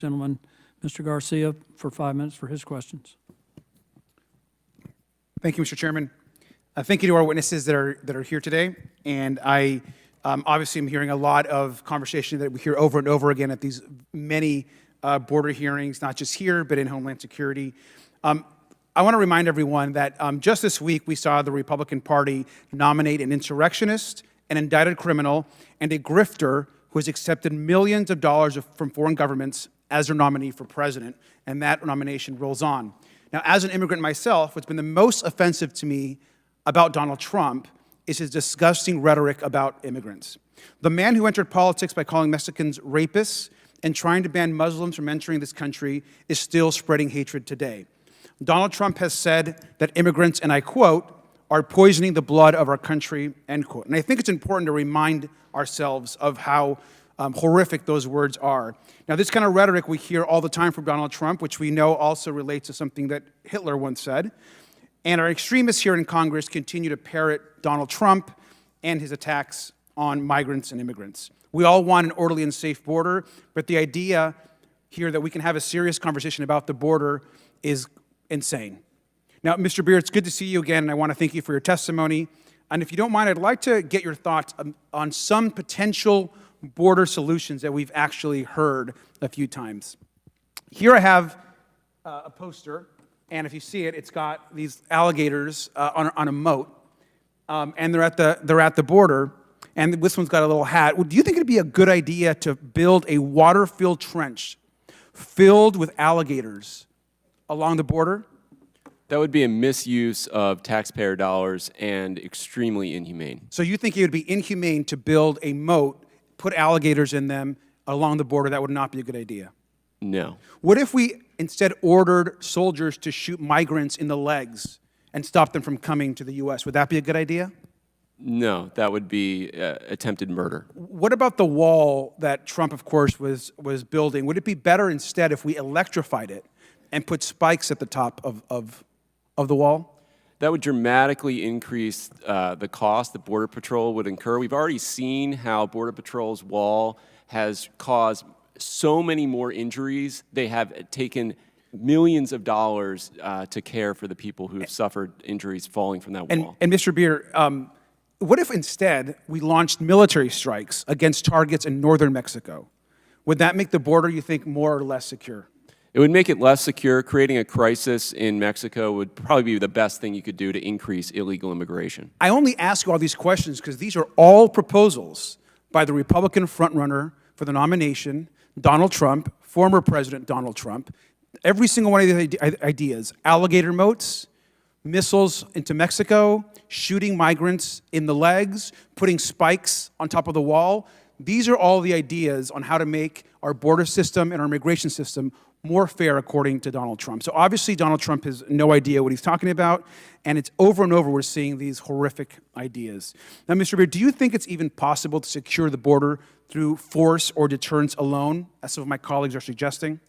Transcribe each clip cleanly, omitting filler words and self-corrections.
Gentleman, Mr. Garcia, for 5 minutes for his questions. Thank you, Mr. Chairman. Thank you to our witnesses that are here today. And I obviously am hearing a lot of conversation that we hear over and over again at these many border hearings, not just here, but in Homeland Security. I want to remind everyone that just this week we saw the Republican Party nominate an insurrectionist, an indicted criminal, and a grifter who has accepted millions of dollars from foreign governments as their nominee for president, and that nomination rolls on. Now, as an immigrant myself, what's been the most offensive to me about Donald Trump is his disgusting rhetoric about immigrants. The man who entered politics by calling Mexicans rapists and trying to ban Muslims from entering this country is still spreading hatred today. Donald Trump has said that immigrants, and I quote, are poisoning the blood of our country, end quote. And I think it's important to remind ourselves of how horrific those words are. Now, this kind of rhetoric we hear all the time from Donald Trump, which we know also relates to something that Hitler once said. And our extremists here in Congress continue to parrot Donald Trump and his attacks on migrants and immigrants. We all want an orderly and safe border, but the idea here that we can have a serious conversation about the border is insane. Now, Mr. Beer, it's good to see you again, and I want to thank you for your testimony. And if you don't mind, I'd like to get your thoughts on some potential border solutions that we've actually heard a few times. Here I have a poster, and if you see it, it's got these alligators on a moat, and they're at the border, and this one's got a little hat. Well, do you think it'd be a good idea to build a water-filled trench filled with alligators along the border? That would be a misuse of taxpayer dollars and extremely inhumane. So you think it would be inhumane to build a moat, put alligators in them along the border? That would not be a good idea. No. What if we instead ordered soldiers to shoot migrants in the legs and stop them from coming to the U.S.? Would that be a good idea? No, that would be attempted murder. What about the wall that Trump, of course, was building? Would it be better instead if we electrified it and put spikes at the top of the wall? That would dramatically increase the cost that Border Patrol would incur. We've already seen how Border Patrol's wall has caused so many more injuries. They have taken millions of dollars to care for the people who have suffered injuries falling from that wall. And Mr. Beer, what if instead we launched military strikes against targets in northern Mexico? Would that make the border, you think, more or less secure? It would make it less secure. Creating a crisis in Mexico would probably be the best thing you could do to increase illegal immigration. I only ask you all these questions because these are all proposals by the Republican frontrunner for the nomination, Donald Trump, former President Donald Trump. Every single one of these ideas, alligator moats, missiles into Mexico, shooting migrants in the legs, putting spikes on top of the wall. These are all the ideas on how to make our border system and our immigration system more fair, according to Donald Trump. So obviously Donald Trump has no idea what he's talking about, and it's over and over we're seeing these horrific ideas. Now, Mr. Beer, do you think it's even possible to secure the border through force or deterrence alone, as some of my colleagues are suggesting?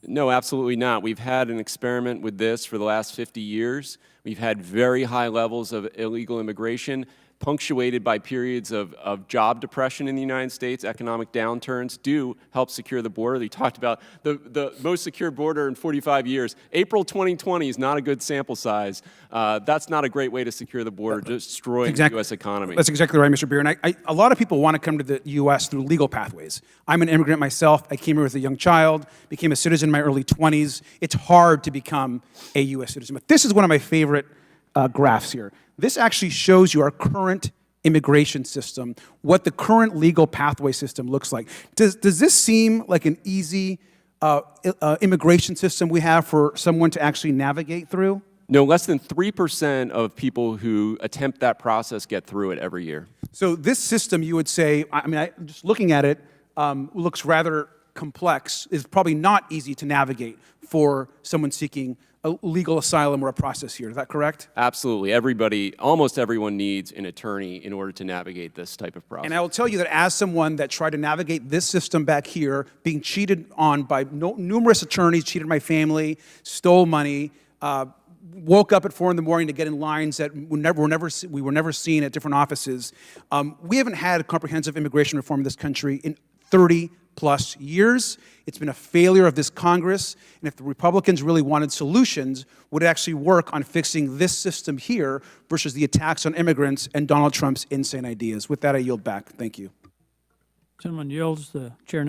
No, absolutely not. We've had an experiment with this for the last 50 years. We've had very high levels of illegal immigration, punctuated by periods of job depression in the United States. Economic downturns do help secure the border. They talked about the most secure border in 45 years. April 2020 is not a good sample size. That's not a great way to secure the border, destroying the U.S. economy. That's exactly right, Mr. Beer. And a lot of people want to come to the U.S. through legal pathways. I'm an immigrant myself. I came here as a young child, became a citizen in my early 20s. It's hard to become a U.S. citizen. But this is one of my favorite graphs here. This actually shows you our current immigration system, what the current legal pathway system looks like. Does this seem like an easy immigration system we have for someone to actually navigate through? No, less than 3% of people who attempt that process get through it every year. So this system, you would say, I mean, just looking at it, looks rather complex, is probably not easy to navigate for someone seeking a legal asylum or a process here. Is that correct? Absolutely. Everybody, almost everyone needs an attorney in order to navigate this type of process. And I will tell you that as someone that tried to navigate this system back here, being cheated on by numerous attorneys, cheated my family, stole money, woke up at 4 in the morning to get in lines that we were never seen at different offices. We haven't had comprehensive immigration reform in this country in 30-plus years. It's been a failure of this Congress, and if the Republicans really wanted solutions, would actually work on fixing this system here versus the attacks on immigrants and Donald Trump's insane ideas. With that, I yield back. Thank you. Gentleman yields. The chair now